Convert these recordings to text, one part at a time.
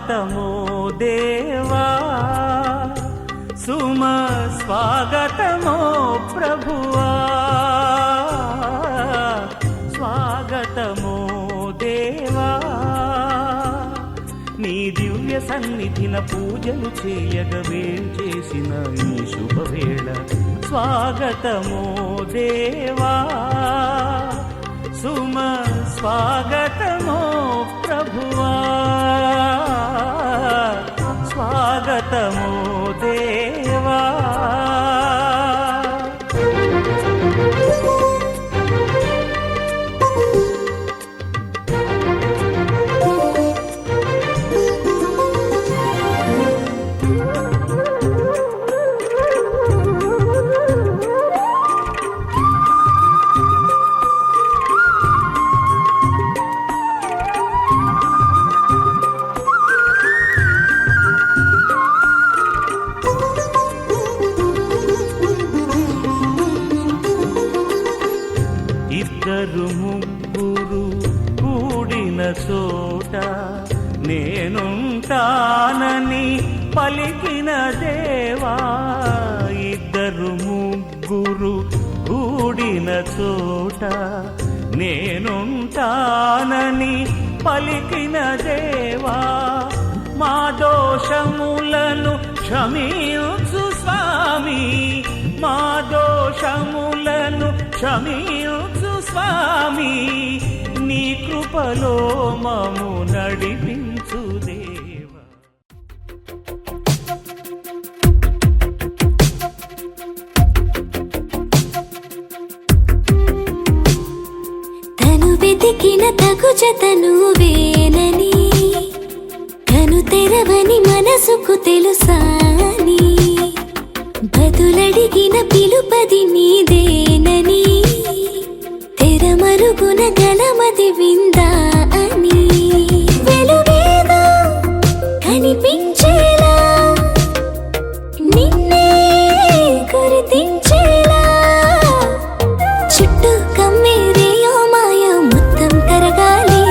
స్వాగతమో దేవా సుమ స్వాగతమో ప్రభువా స్వాగతమో దేవా నీ దివ్య సన్నిధిన పూజలు చేయగా వేంచేసిన ఈ శుభవేళ స్వాగతమో దేవా సుమ స్వాగతమో ప్రభువా స్వాగతమో దేవా ఇద్దరు ముగ్గురు కూడిన చోట నేనుంటానని పలికిన దేవా ఇద్దరు ముగ్గురు కూడిన చోట నేనుంటానని పలికిన దేవా మా దోషములను క్షమించు స్వామి మా దోషములను క్షమించు స్వామి నీ కృపలో మము నడిపించు దేవా తను వెతికిన తగు జతను వేనని కను తెరవని మనసుకు తెలుసాని బదులడిగిన పిలుపది నీదేనని తెరమరుగున గలమది విందా అని వెలుగేదో కనిపించేలా నిన్నే గుర్తించేలా చుట్టూ కమ్మేరేయో మాయో మొత్తం కరగాలి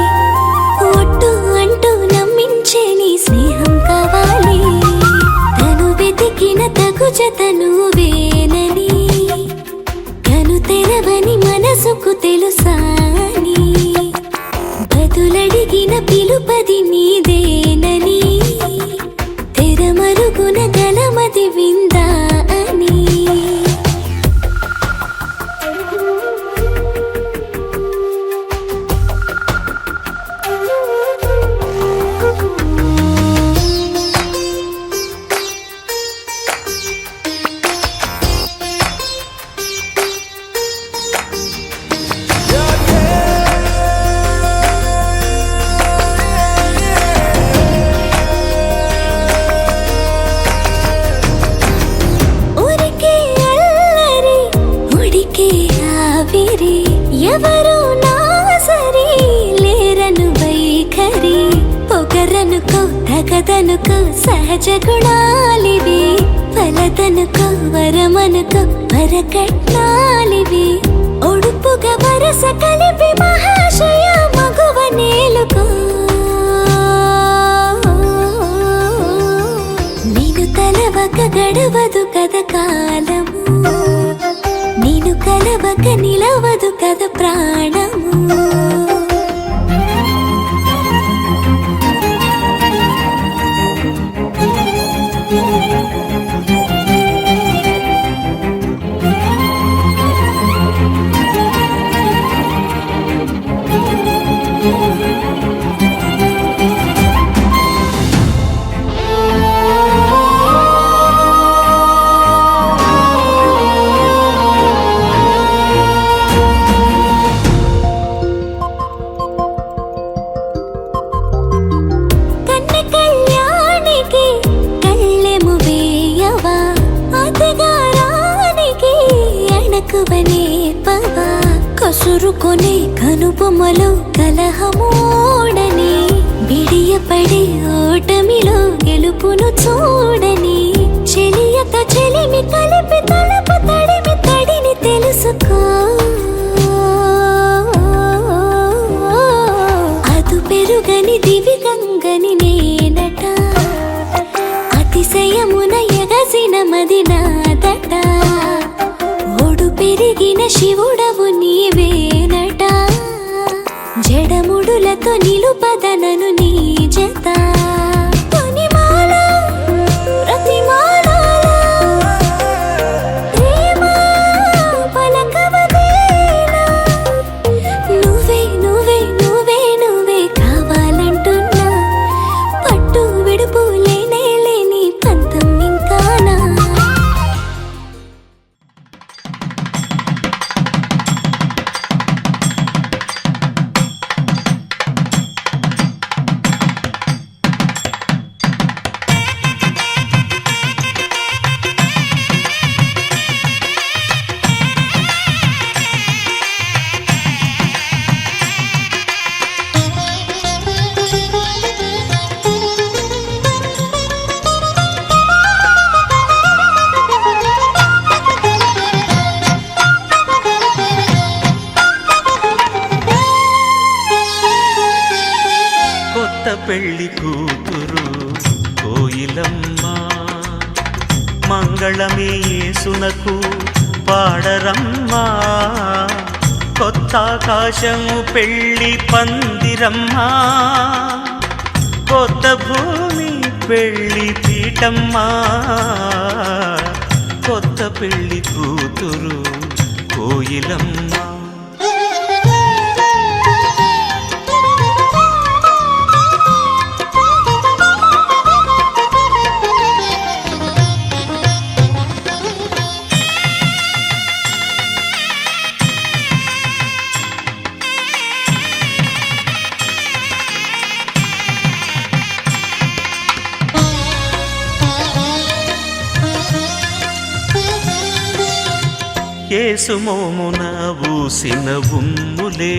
ఒట్టు అంటూ నమ్మించే నీ స్నేహం కావాలి తను వెతికిన తగు జతను వేనని కను తెరవని మనసుకు తెలుసాని బదులడిగిన పిలుపది నీదేనని తెరమరుగున గలమది విందా అని ఎవరు నా సరి లేరను వైఖరి పొగరనుకో తగదనుకో సహజ గుణాలివి ఫలదనుకో వరమనుకో వరకట్నాలివి ఒడుపుగా వరస కలిపి మహాశయ మగువ నేలుకో నేను తలవక గడవదు కథ కాలము నేను కలవక నిలవదు కథ ప్రాణము కసురుకొనే కనుబొమ్మలో కలహమోడని బిడియపడే ఓటమిలో గెలుపును చూడని చెలియతో చెలిమి కలిపి తలపు తడిమి తడిని తెలుసుకో అదు పెరుగని దివి గంగని నేనట హృదయమున ఎగసిన మది నాదట ఓడు పెరిగిన శివుడవు నీవేనట జడముడులతో నిలుపదనను నీ జత తొనిమాల ప్రతిమాల ప్రేమ పలకవదేలా నువ్వే నువ్వే నువ్వే నువ్వే కావాలంటున్నా పట్టు విడుపు లేనే లేని పంతం ఇంకానా కొత్త పెళ్లి కూతురు కోయిలమ్మ మంగళమే యేసునకు పాడరమ్మా కొత్త ఆకాశము పెళ్లి పందిరమ్మా కొత్త భూమి పెళ్లి పీఠమ్మా కొత్త పెళ్లి కూతురు కోయిలమ్మ యేసు మోమున ఊసిన ఉమ్ములే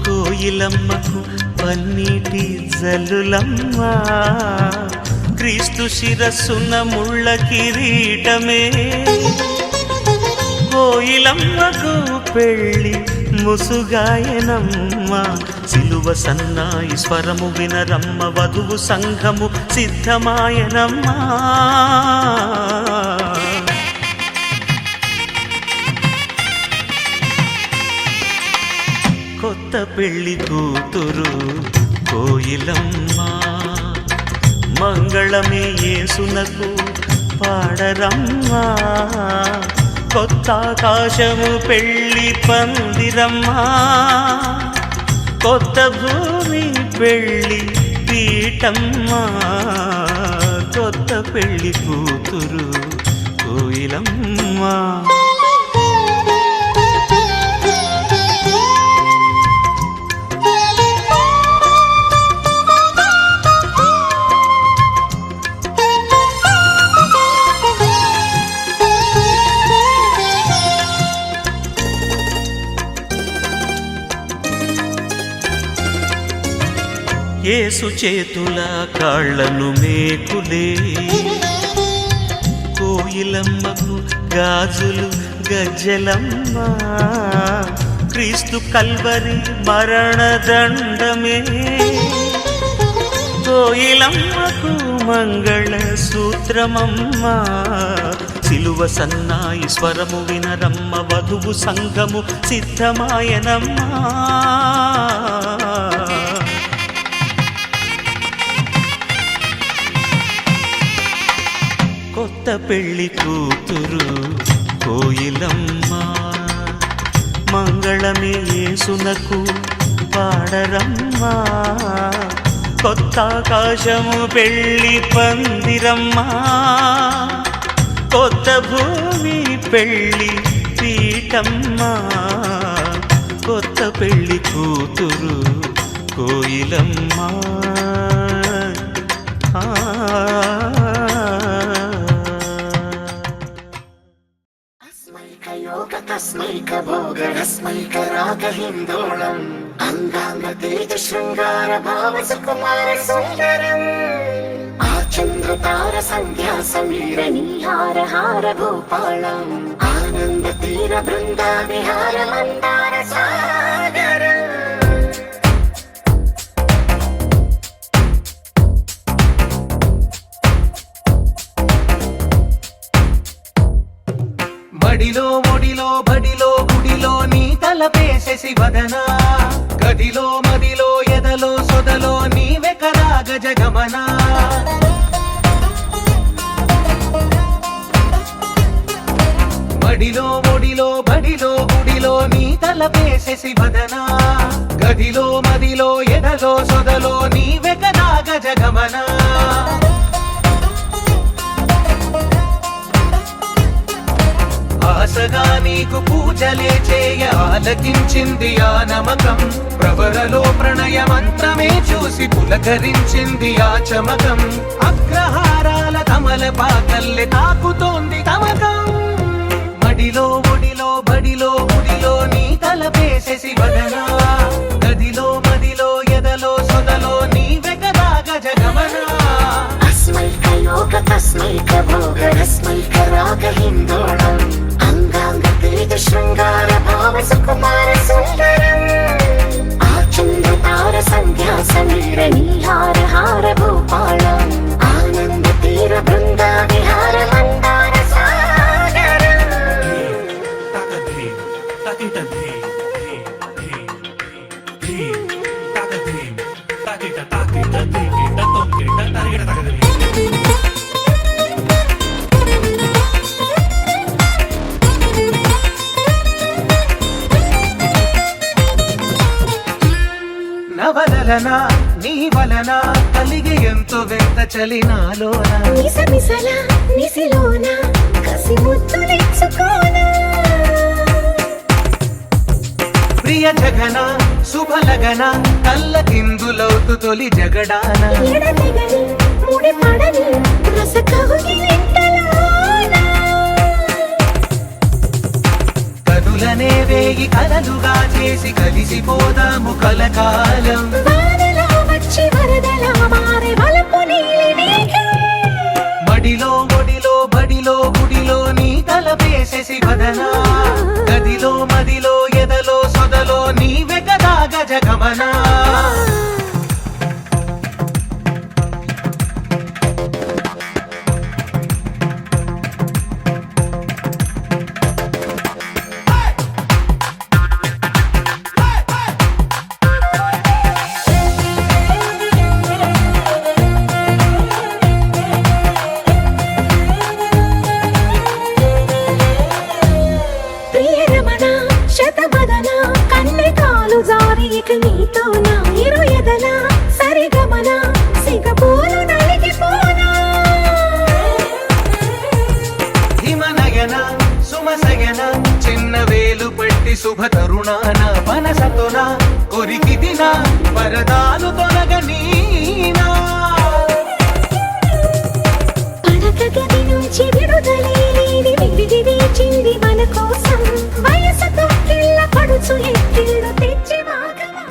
కోయిలమ్మకు పన్నీటి జల్లులమ్మ క్రీస్తు శిరస్సున ముళ్ళ కిరీటమే కోయిలమ్మకు పెళ్ళి ముసుగాయనమ్మ సిలువ సన్నాయి స్వరము వినరమ్మ వధువు సంఘము సిద్ధమాయనమ్మా కొత్త పెళ్లి కూతురు కోయిలమ్మ మంగళమే యేసునకు పాడరమ్మా కొత్త ఆకాశము పెళ్లి పందిరమ్మా కొత్త భూమి పెళ్లి పీఠమ్మా కొత్త పెళ్లి కూతురు కోయిలమ్మ యేసు చేతుల కాళ్ళను మేకులే కోయిలమ్మకు గాజులు గజ్జలమ్మ క్రీస్తు కల్వరి మరణదండమే కోయిలమ్మకు మంగళ సూత్రమమ్మ సిలువ సన్నాయి స్వరము వినరమ్మ వధువు సంఘము సిద్ధమాయనమ్మా కొత్త పెళ్లి కూతురు కోయిలమ్మ మంగళమే యేసునకు పాడరమ్మా కొత్త ఆకాశము పెళ్లి పందిరమ్మా కొత్త భూమి పెళ్లి పీఠమ్మా కొత్త పెళ్లి కూతురు కోయిలమ్మ తస్మైక భోగరస్మైక రాగ హిందోళం అంగాంగ తేజ శృంగార భావ సుకుమార సుందరం ఆ చంద్ర తార సంధ్యా సమీర నీహార హార భూపాళం ఆనంద తీర బృంద విహార మందార సాగరం మడిలో ఒడిలో బడిలో గుడిలో నీ తలపేసేసి వదనా గదిలో మదిలో ఎదలో సొదలో నీవే కదా గజగమనా మడిలో ఒడిలో బడిలో గుడిలో నీ తలపేసేసి వదనా గదిలో మదిలో ఎదలో సొదలో నీవే కదా గజగమనా ఆశగా నీకు పూజలే చేయ ఆలకించింది ఆ నమకం ప్రవరలో ప్రణయ మంత్రమే చూసి పులకరించింది ఆ చమకం అగ్రహారాల కమల పాకల్లె తాకుతోంది తమకం మడిలో ఒడిలో బడిలో గుడిలో నీ తలపేసేసి వదనా గదిలో మదిలో ఎదలో సొదలో నీవే కదా గజగమనా अस्मैक योग तस्मैक भोग रस्मैक राग हिन्दोळम् अंगांग तेज शृंगार भाव सुकुमार सुंदरम् आचंद्र तार संध्या समीर नीहार हार भूपालम् आनंद तीर बृंदा विहार मंदार सागरम् నవలన నీ వలన కలిగి ఎంతో వెంత చలినాలోన నిసమిసల నిసిలోన కసి ముద్దులిచ్చుకోన ప్రియ జగన శుభలగన కళ్ళకిందులవుతు తొలి జగడాన ఎడతెగని ముడి పడని రస కవుగిలింతలోన కదులనే వేగి కలలుగా చేసి కలిసిపోదాము కలకాలం వానలా వచ్చి వరదలా మారే వలపు నీలి మేఘం మడిలో ఒడిలో బడిలో గుడిలో నీ తలపేసేసి వదనా గదిలో మదిలో ఎదలో సొదలో నీవే కదా గజగమనా ప్రియరమణ శతబదన కన్నెకాలు జారి ఇక నీతో నా ఇరు ఎదల సరిగమన సిగపోలు నలిగిపోనా హిమనయన సుమసయన చిన్న వేలు పట్టి శుభ తరుణాన మనసతోన కొరికి దిన వరదాలు తొలగనీనా పడక గది నుంచి విడుదలేని విడిది వేచింది మన కోసం వయసుతో కిళ్ళ పడుచు ఎత్తిళ్ళు తెచ్చి వాగమా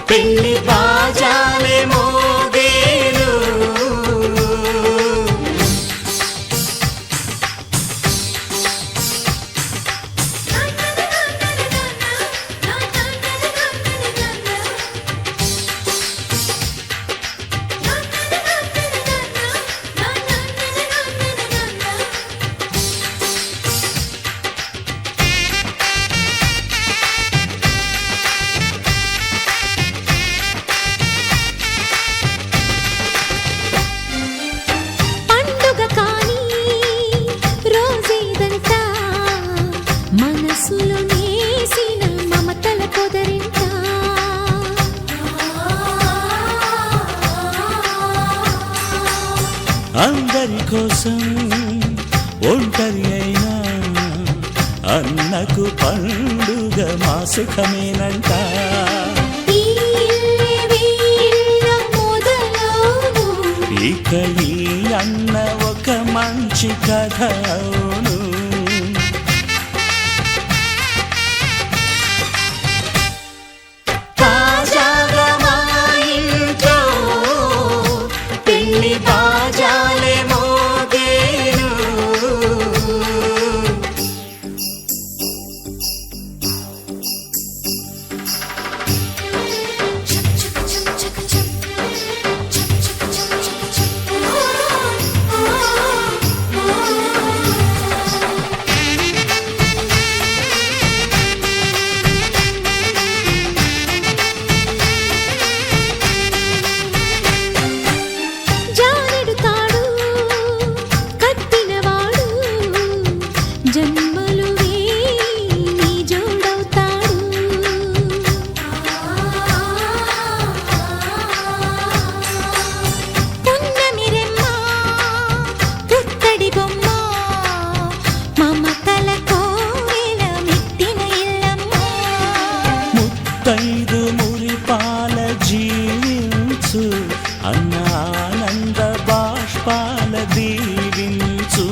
పెళ్లి బాజాలే మోగేను. పండుగ కాని రోజేదంట మనసులో నేసిన మమతల పొదరింట. అందరి కోసం ఒంటరి అయినా అన్నకు పండుగ మా సుఖమేనంట. ఈ ఇల్లే వీళ్ళ మొదలవును. ఇక ఈ అన్న ఒక మంచి కథ అవును. తాజాగా మా ఇంట్లో పెళ్లి బాజాలే మోగేను. జానెడు తాడు కట్టినవాడు జన్మలు నీ జోడవుతాడు. పున్నమిరెమ్మ పుత్తడి బొమ్మ మమతల కోవెల మెట్టిన ఇల్లమ్మ. ముత్తైదు మురిపాల జీవించు అన్న ఆనంద బాష్పాల దీవించు.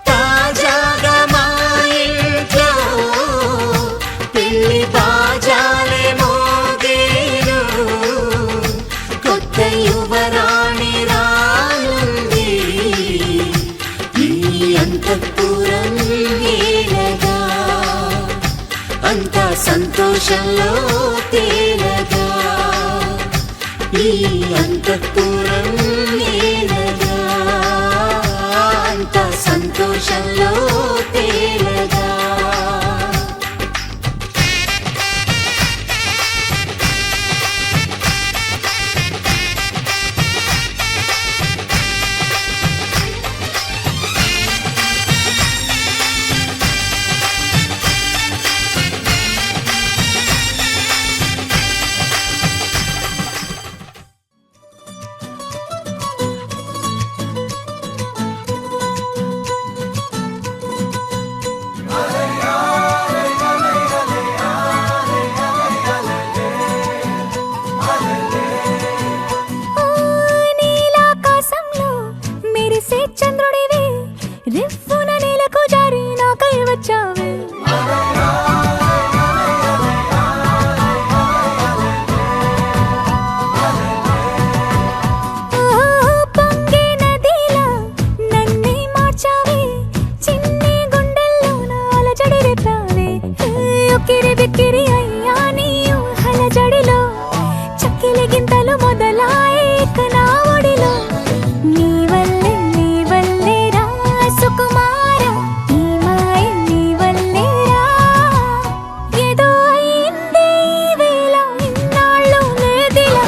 తాజాగా మా ఇంట్లో పెళ్లి బాజాలే మోగేను. కొత్త యువరాణి రానుంది ఈ అంతఃపురం ఏలగా. అంతా సంతోషంలో తేలగా ఈ అంతఃపురం ఏలగా. అంతా సంతోషంలో తేలగా. నీలాకాశంలో మెరిసే చంద్రుడివి రివ్వున నేలకు జారి నాకై వచ్చావే. పొంగే నదిలా నన్నే మార్చావే చిన్ని గుండెల్లోన అలజడి రేపావే. ఉక్కిరి బిక్కిరి అయ్యా నీ ఊహల జడిలో చక్కిలి గింతలు మొదలాయే ఇక నా ఒడిలో. నీ వల్లే రా సుకుమార ఈ మాయ నీ వల్లే రా. ఏదో అయిందే ఈ వేళ ఇన్నాళ్ళు లేదిలా.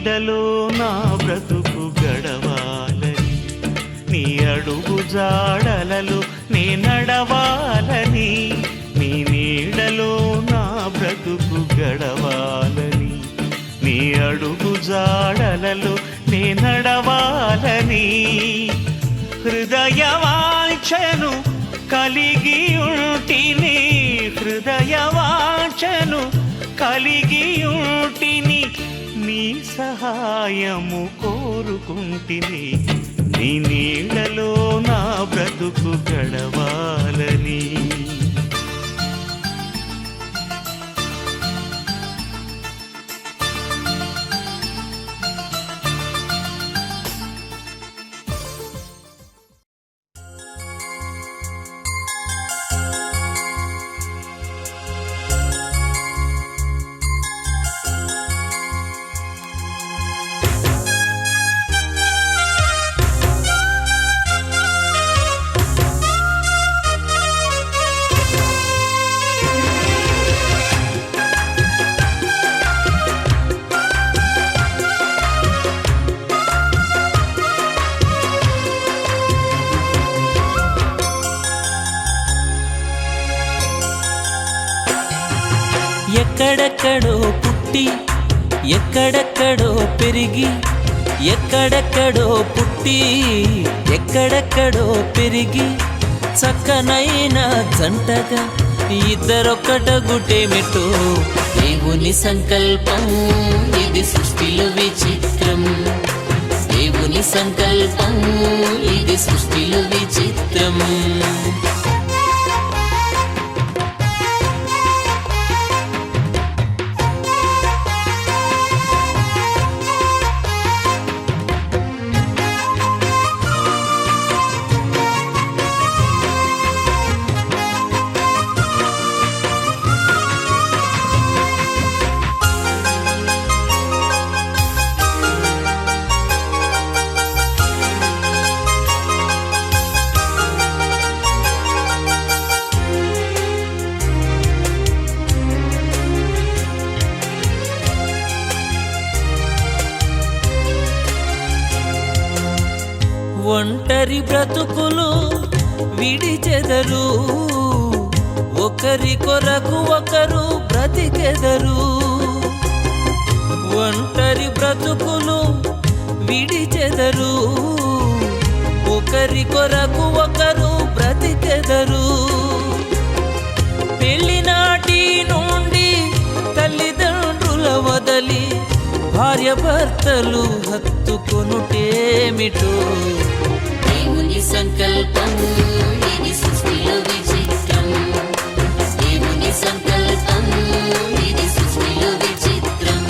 నీడలో నా బ్రతుకు గడవాలని నీ అడుగు జాడలలో నే నడవాలని నీ నీడలో నా బ్రతుకు గడవాలని నీ అడుగు జాడలలో నే నడవాలని హృదయవాంఛను కలిగి ఉంటిని హృదయవాంఛను కలిగి ఉంటిని నీ సహాయము కోరుకుంటిని నీ నీడలో నా బ్రతుకు గడవాలని ఎక్కడెక్కడో పుట్టి ఎక్కడెక్కడో పెరిగి ఎక్కడెక్కడో పుట్టి ఎక్కడెక్కడో పెరిగి చక్కనైన జంటగా ఇద్దరొక్కటగుటేమిటో దేవుని సంకల్పం ఇది సృష్టిలో విచిత్రం దేవుని సంకల్పం ఇది సృష్టిలో విచిత్రం ఒంటరి బ్రతుకులు విడిచెదరు ఒకరి కొరకు ఒకరు బ్రతికెదరు ఒంటరి బ్రతుకులు విడిచెదరు ఒకరి కొరకు ఒకరు బ్రతికెదరు పెళ్లినాటి నుండి తల్లిదండ్రుల వదలి భార్య భర్తలు హత్తుకొనుటేమిటో దేవుని సంకల్పం ఇది సృష్టిలో విచిత్రం దేవుని సంకల్పం ఇది సృష్టిలో విచిత్రం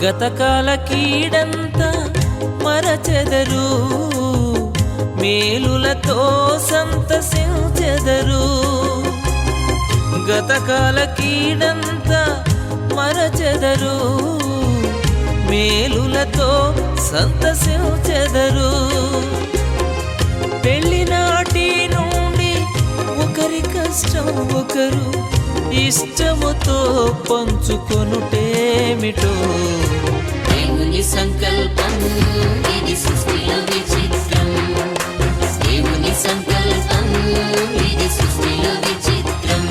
గతకాల కీడంతా మరచెదరు మేలులతో సంతసించెదరు గతకాల కీడంతా మరచెదరు మేలులతో సంతసించెదరు పెళ్లినాటి నుండి ఒకరి కష్టం ఒకరు ఇష్టముతో పంచుకొనుటేమిటో దేవుని సంకల్పం ఇది సృష్టిలో విచిత్రం దేవుని సంకల్పం ఇది సృష్టిలో విచిత్రం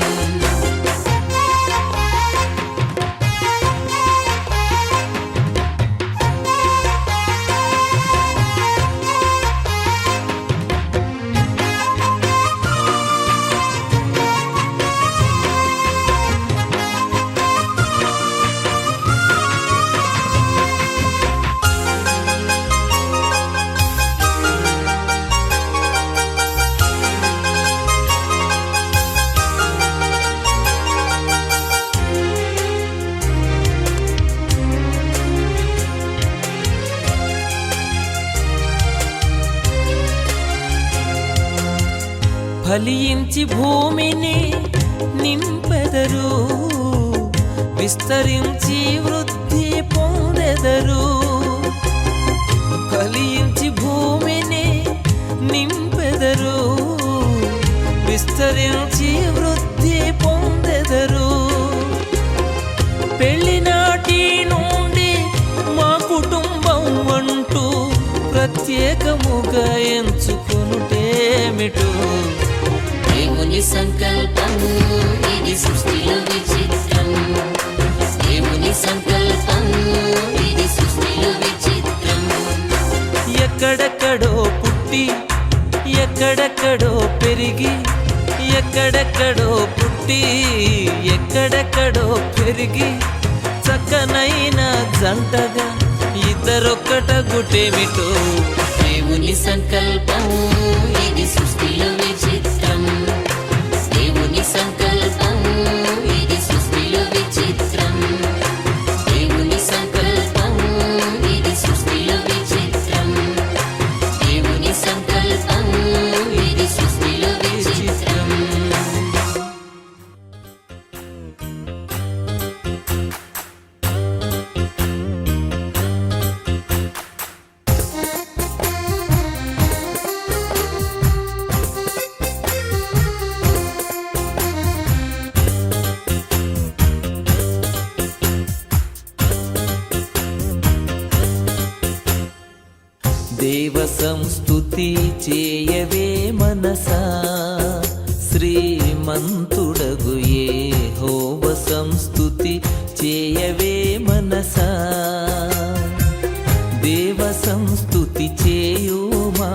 ఫలించి భూమిని నింపెదరు, విస్తరించి వృద్ధి పొందెదరు. ఫలించి భూమిని నింపెదరు, విస్తరించి వృద్ధి పొందెదరు. పెళ్లినాటి నుండి మా కుటుంబం అంటూ ప్రత్యేకముగా ఎంచుకొనుటేమిటో. దేవుని సంకల్పం ఇది సృష్టిలో విచిత్రం. దేవుని సంకల్పం ఇది సృష్టిలో విచిత్రం. ఎక్కడెక్కడో పుట్టి ఎక్కడెక్కడో పెరిగి, ఎక్కడెక్కడో పుట్టి ఎక్కడెక్కడో పెరిగి, చక్కనైన జంటగా ఇద్దరొక్కటగుటేమిటో. దేవుని సంకల్పం ఇది సృష్టిలో విచిత్రం. దేవుని సంకల్పం ఇది సృష్టిలో విచిత్రం. దేవుని సంకల్పం ఇది సృష్టిలో విచిత్రం. దేవుని సంకల్పం ఇది సృష్టిలో విచిత్రం. దేవ సంస్తుతి చేయవే మనసా, శ్రీమంతుడగు యెహోవ సంస్తుతి చేయవే మనసా. దేవ సంస్తుతి చేయుమా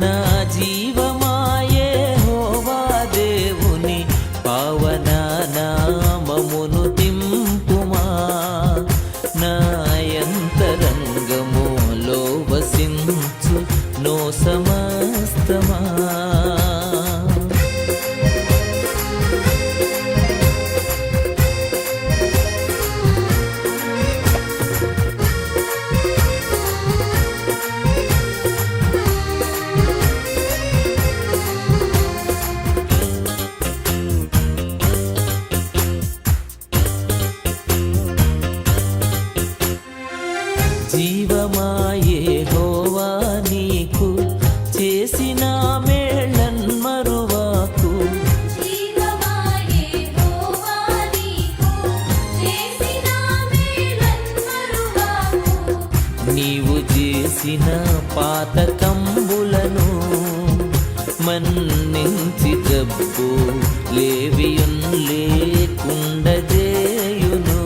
నా జీవమా, యెహోవా దేవుని పావన నామమును తింపుమా. నా యంతరంగములో వసించు నో సమస్తమా. జీవమా యెహోవా నీకు చేసిన మేళ్ళన్ మరువాకు. జీవమా యెహోవా నీకు చేసిన మేలన్ మరువాకు. నీవు చేసిన పాతకంబులను మన్నించి జబ్బు లేవియున్ లేకుండ చేయును.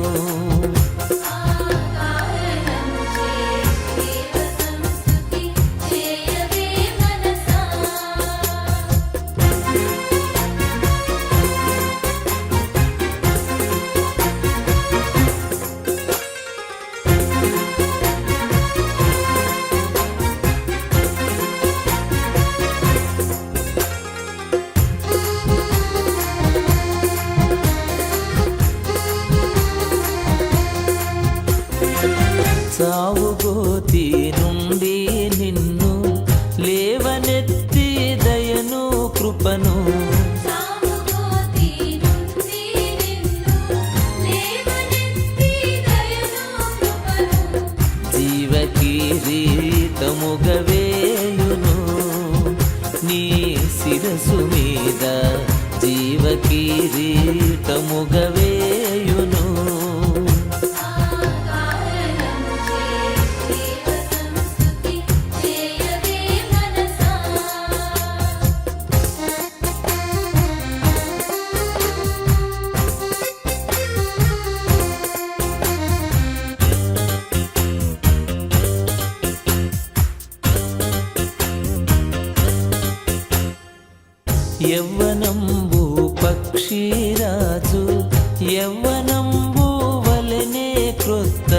సావుగోతి నుండి నిన్ను లేవనెత్తి దయను కృపను, సావుగోతి నుండి నిన్ను లేవనెత్తి దయను కృపను. జీవకిరీటముగా వేయును నీ శిరసు మీద, జీవకిరీటముగా వేయును. యవ్వనంబు పక్షిరాజు యవ్వనంబు వలెనే క్రొత్త,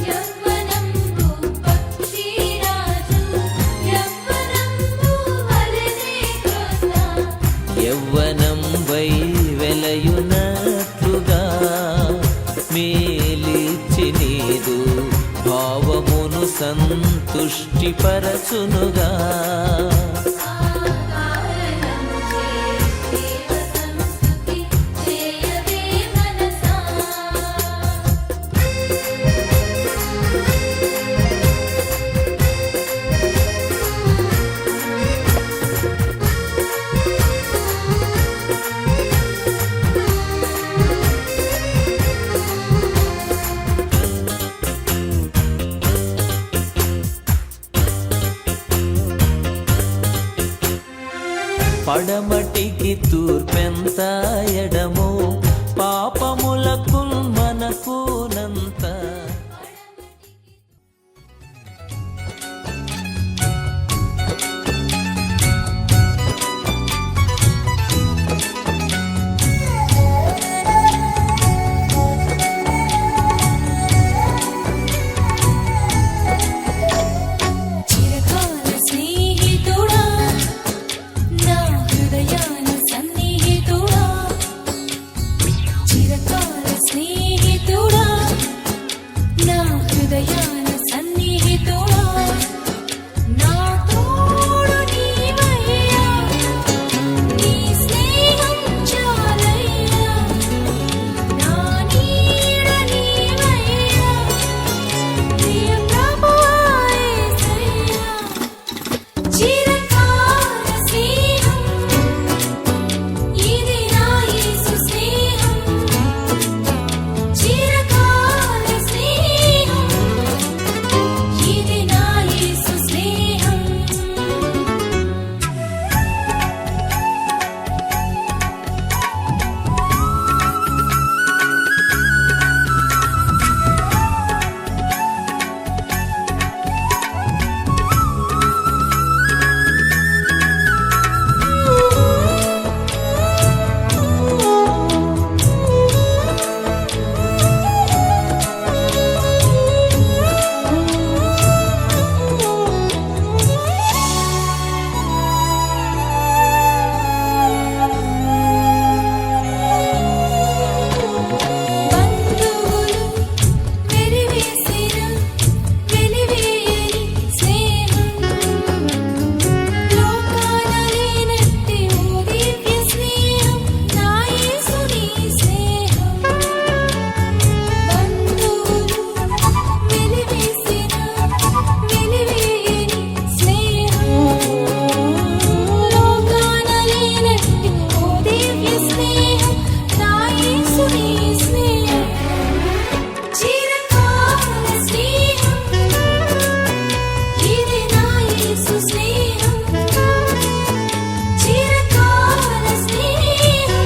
యవ్వనంబు పక్షిరాజు యవ్వనంబు వలెనే క్రొత్త. యవ్వనం వై వెలయునట్లుగా మేలిచ్చి నీదు భావమును సంతుష్టిపరచునుగా. పడమటికి తూర్పెంత ఎడమో పాపములకు మనకునంత. చిరకాల స్నేహితుడా నా హృదయాన సన్నిహితుడా చిరకాల స్నేహితుడా నా హృదయాన సన్నిహితుడా నా తోడు నీవయ్యా నీ స్నేహం చాలయ్యా నా నీడ నీవయ్యా ప్రియ ప్రభువా యేసయ్యా చిరకాల స్నేహం ఇది నా యేసు స్నేహం చిరకాల స్నేహం ఇది నా యేసు స్నేహం బంధువులు వెలివేసిన వెలివేయని స్నేహం లోకాన లేనట్టి ఓ దివ్య స్నేహం నా యేసుని స్నేహం బంధువులు వెలివేసిన వెలివేయని స్నేహం లోకాన లేనట్టి ఓ దివ్య స్నేహం నా యేసుని స్నేహం చిరకాల స్నేహం ఇది నా యేసు స్నేహం చిరకాల స్నేహం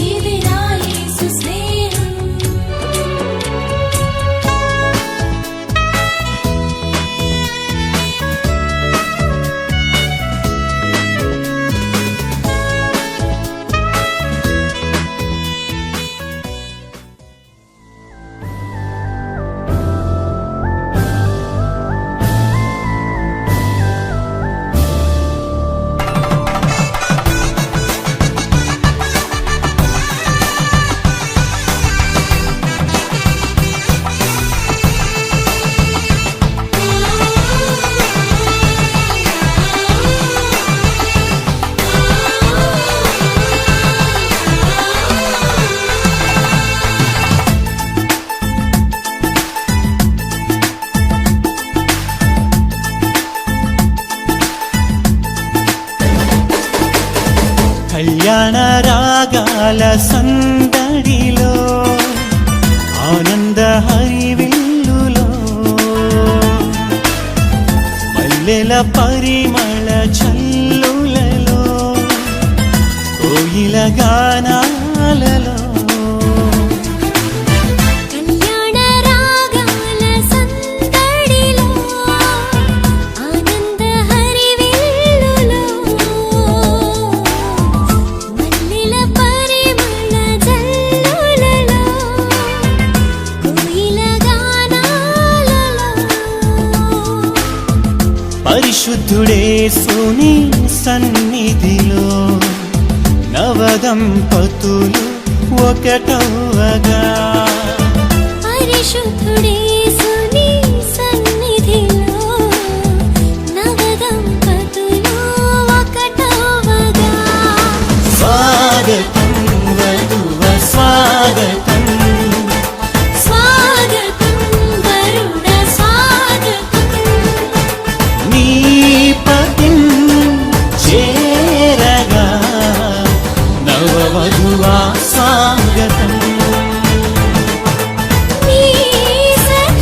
ఇది నా యేసు స్నేహం కళ్యాణ రాగాల సందడిలో ఆనంద హరివిల్లులో మల్లెల పరిమళ చల్లులలో కోయిల గానాలలో కళ్యాణ రాగాల సందడిలో ఆనంద హరివిల్లులో మల్లెల పరిమళ జల్లులలో కోయిల గానాలలో పరిశుద్ధుడేసుని సన్నిధిలో నవదంపతులు ఒకటవగా పరిశుద్ధుడేసుని సన్నిధిలో నవదంపతులు ఒకటవగా స్వాగతం వధువ స్వాగతం స్వాగతం వరుణ స్వాగతం నీ పతిం చేరగా నవవధువా స్వాగతం నీ సఖి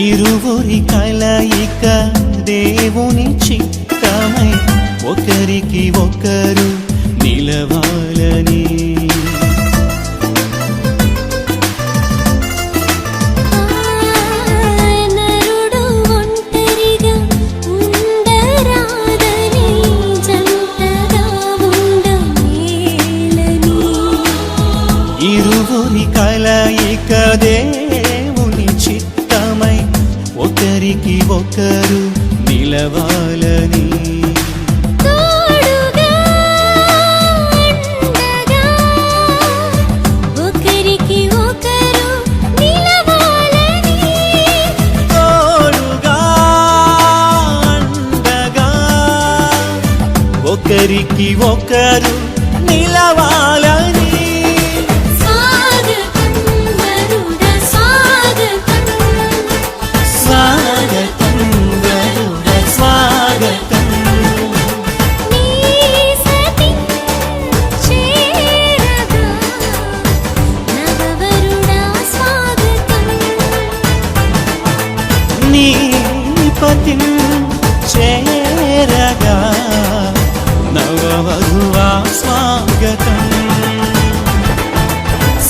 ఇరువురి కలయిక దేవుని చిత్తమై ఒకరికి ఒకరు నిలవాలని. నరుడు ఒంటరిగా ఉండరాదని జంటగా ఉండమేలని. ఇరువురి కలయిక దేవుని చిత్తమై ఒకరికి ఒకరు నిలవాలని. తోడుగా ఉండగా ఒకరికి ఒకరు నిలవాలని. తోడుగా ఉండగా ఒకరికి ఒకరు నిలవాలని. స్వాగతం వరుడ స్వాగతం. స్వాగతం గరుడ స్వాగతం. నీ సతి చేరగా నవవరుడా స్వాగతం. నీ పతిం చేరగా నవవధువా స్వాగతం.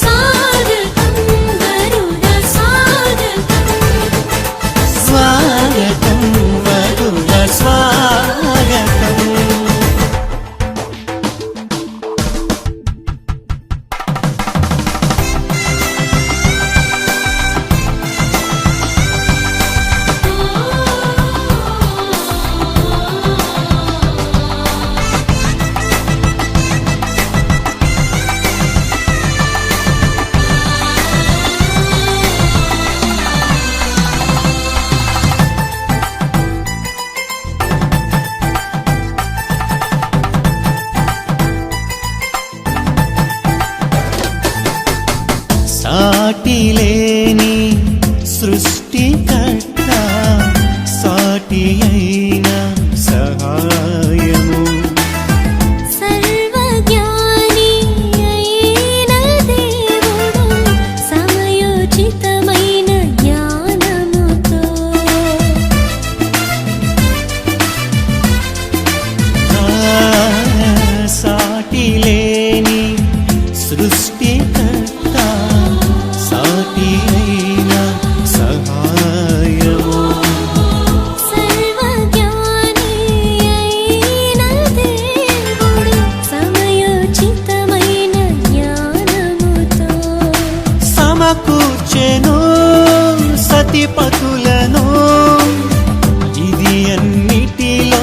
స్వాగతం వరుడ స్వాగతం. స్వాగతం వరుడ స్వాగతం. సాటిలేని సృష్టికర్త సాటి అయిన సహాయము. సర్వజ్ఞాని అయిన దేవుడు సమయోచితమైన జ్ఞానముతో. సాటిలేని సృష్టికర్త సాటి అయిన సహాయము. సర్వజ్ఞాని అయిన దేవుడు సమయోచితమైన జ్ఞానముతో. సమకూర్చెను సతిపతులను ఇది అన్నిటిలో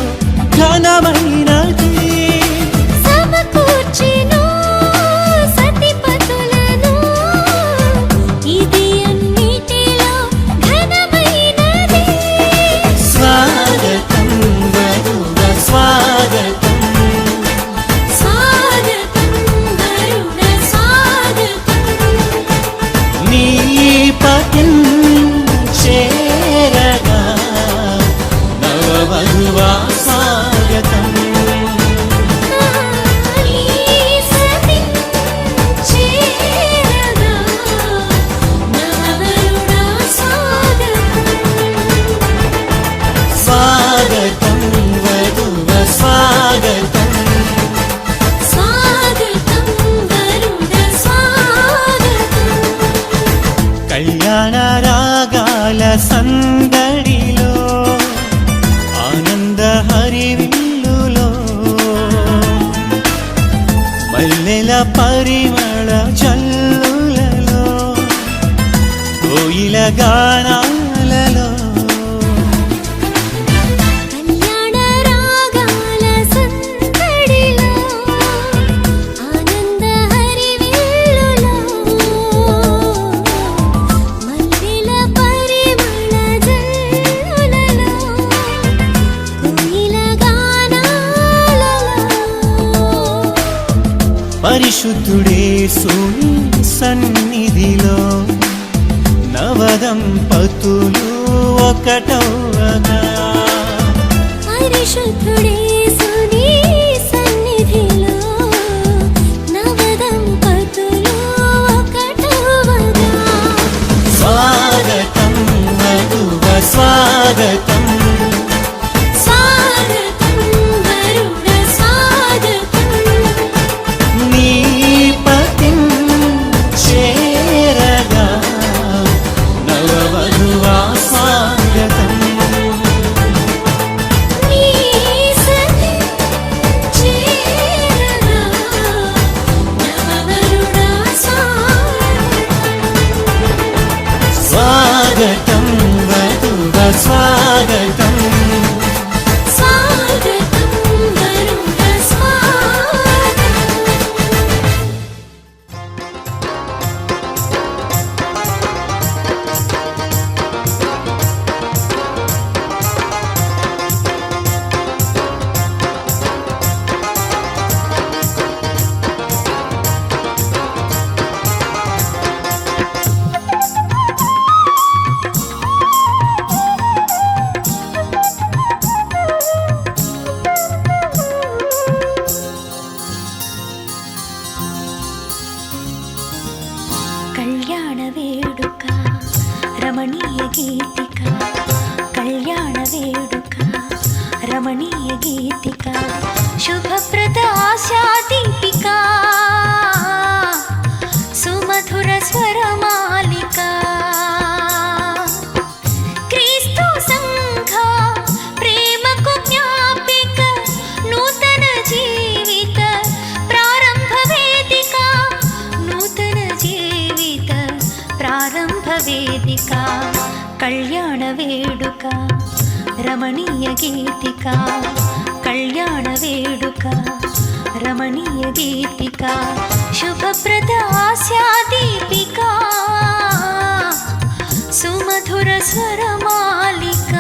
ఘనమైనది. సమకూర్చెను సతిపతులను ఇది అన్నిటిలో ఘనమైనది. స్వాగతం వరుడ స్వాగతం. స్వాగతం వరుడ స్వాగతం. నీ పతిం చేరగా నవవధువా స్వాగతం. నీ సతి చేరగా నవవరుడా స్వాగతం. స్వాగతం వధువ స్వాగతం. స్వాగతం వరుడ స్వాగతం. కళ్యాణ రాగాల సందడిలో ఆనంద హరివిల్లులో మల్లెల పరిమళ జల్లులలో కోయిల గానాలలో కళ్యాణ రాగాల సందడిలో ఆనంద హరివిల్లులో మల్లెల పరిమళ జల్లులలో కోయిల గానాలలో. పరిశుద్ధుడేసుని సన్నిధిలో నవదంపతులు ఒకటవగా. పరిశుద్ధుడేసుని సన్నిధిలో నవదంపతులు ఒకటవగా. స్వాగతం వధువ స్వాగతం స్వాగతం వరుణ స్వాగతం నీ పతిం చేరగా నవవధువా స్వాగతం నీ సతి చేరగా నవవరుణ స్వాగతం వధువ స్వాగతం స్వాగతం వరుణ స్వాగతం కళ్యాణ వేడుక రమణీయ గీతిక కళ్యాణ వేడుక రమణీయ గీతిక శుభప్రద ఆశా దీపిక సుమధుర స్వరమాలిక క్రీస్తు సంఘ ప్రేమకు జ్ఞాపిక నూతన జీవిత ప్రారంభ వేదిక నూతన జీవిత ప్రారంభ వేదిక కళ్యాణ వేడుక రమణీయ గీతిక కళ్యాణ వేడుక రమణీయ గీతిక శుభప్రద ఆశా దీపిక సుమధుర స్వరమాలిక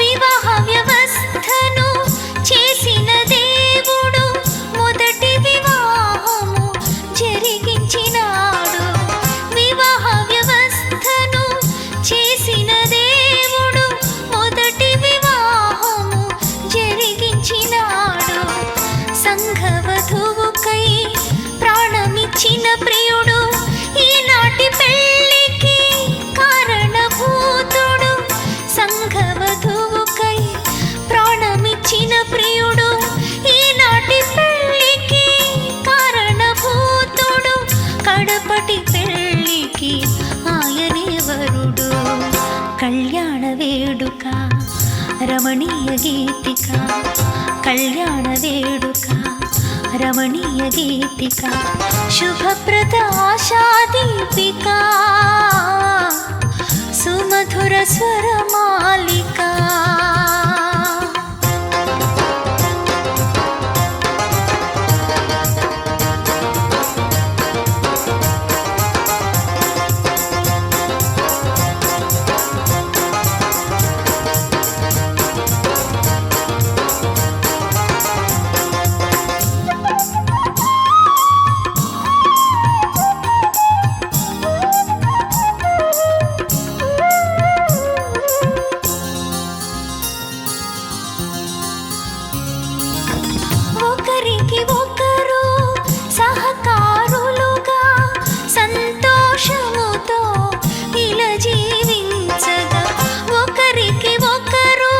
వివాహ వ్యవస్థను చేసిన దేవుడు మొదటి వివాహము జరిగించినాడు వివాహ వ్యవస్థను చేసిన దేవుడు మొదటి వివాహము జరిగించినాడు సంఘవధువుకై ప్రాణమిచ్చిన ప్రియుడు ఈనాటి పెళ్ళికి కారణభూతుడు సంఘవధువుకై ప్రాణమిచ్చిన ప్రియుడు ఈనాటి పెళ్ళికి కారణభూతుడు కడపటి పెళ్ళికి ఆయనే వరుడు కళ్యాణ వేడుక రమణీయ గీతిక కళ్యాణ వేడుక రమణీయ గీతిక శుభప్రద ఆశా దీపిక సుమధుర స్వరమాలిక ఒకరికి ఒకరు సహకారులుగా సంతోషముతో ఇలా జీవించగా ఒకరికి ఒకరు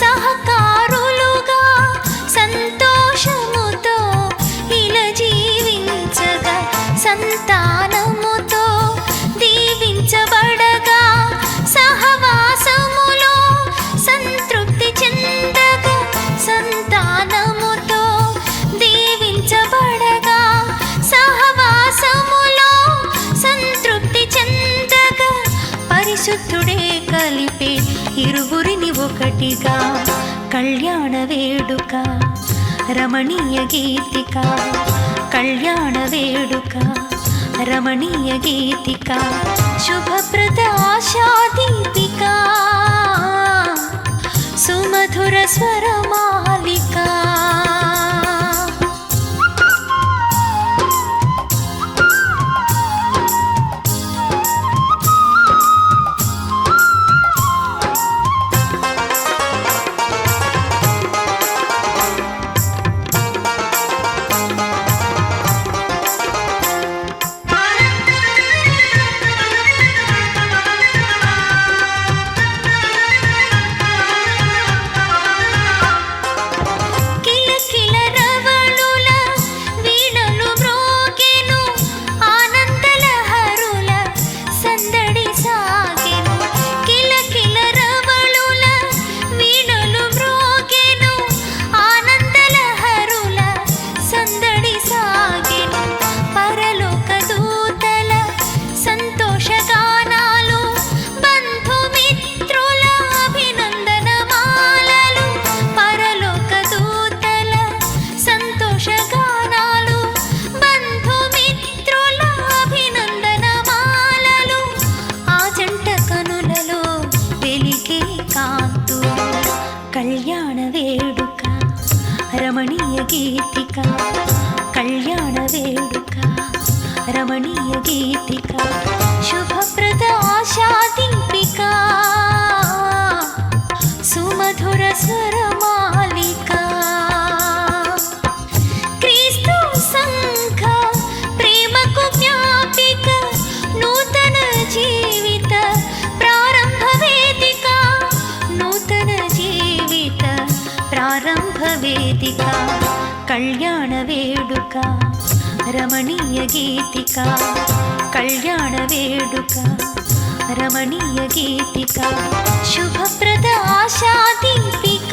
సహకారులుగా సంతోషముతో ఇలా జీవించగా సంతానముతో దీవించబడగా సహవాసములో సంతృప్తి చెందగా సంతానముతో దీవించబడగా సహవాసములో సంతృప్తి చెందగా పరిశుద్ధుడే కలిపే ఇరువురిని ఒకటిగా కళ్యాణ వేడుక రమణీయ గీతిక కళ్యాణ వేడుక రమణీయ గీతిక శుభప్రద ఆశా దీపిక స్వరమాలిక కిలకిల రవళుల వీణలు మ్రోగెను ఆనందలహరుల సందడి సాగెను కిలకిల రవళుల వీణలు మ్రోగెను ఆనందలహరుల సందడి సాగెను పరలోక దూతల సంతోషగానాలు బంధుమిత్రుల అభినందనమాలలు పరలోక దూతల సంతోషగానాలు బంధుమిత్రుల అభినందనమాలలు ఆ జంట కనులలో వెలిగే కాంతులు కళ్యాణ వేడుక రమణీయ గీతిక కళ్యాణ వేడుక రమణీయ గీతిక శుభప్రద ఆశా దీపిక సుమధుర స్వరమాలిక క్రీస్తు సంఘ ప్రేమకు జ్ఞాపిక నూతన జీవిత ప్రారంభ వేదిక నూతన జీవిత ప్రారంభ వేదిక కళ్యాణ వేడుక రమణీయ గీతిక కళ్యాణ వేడుక రమణీయ గీతిక శుభప్రద ఆశా దీపిక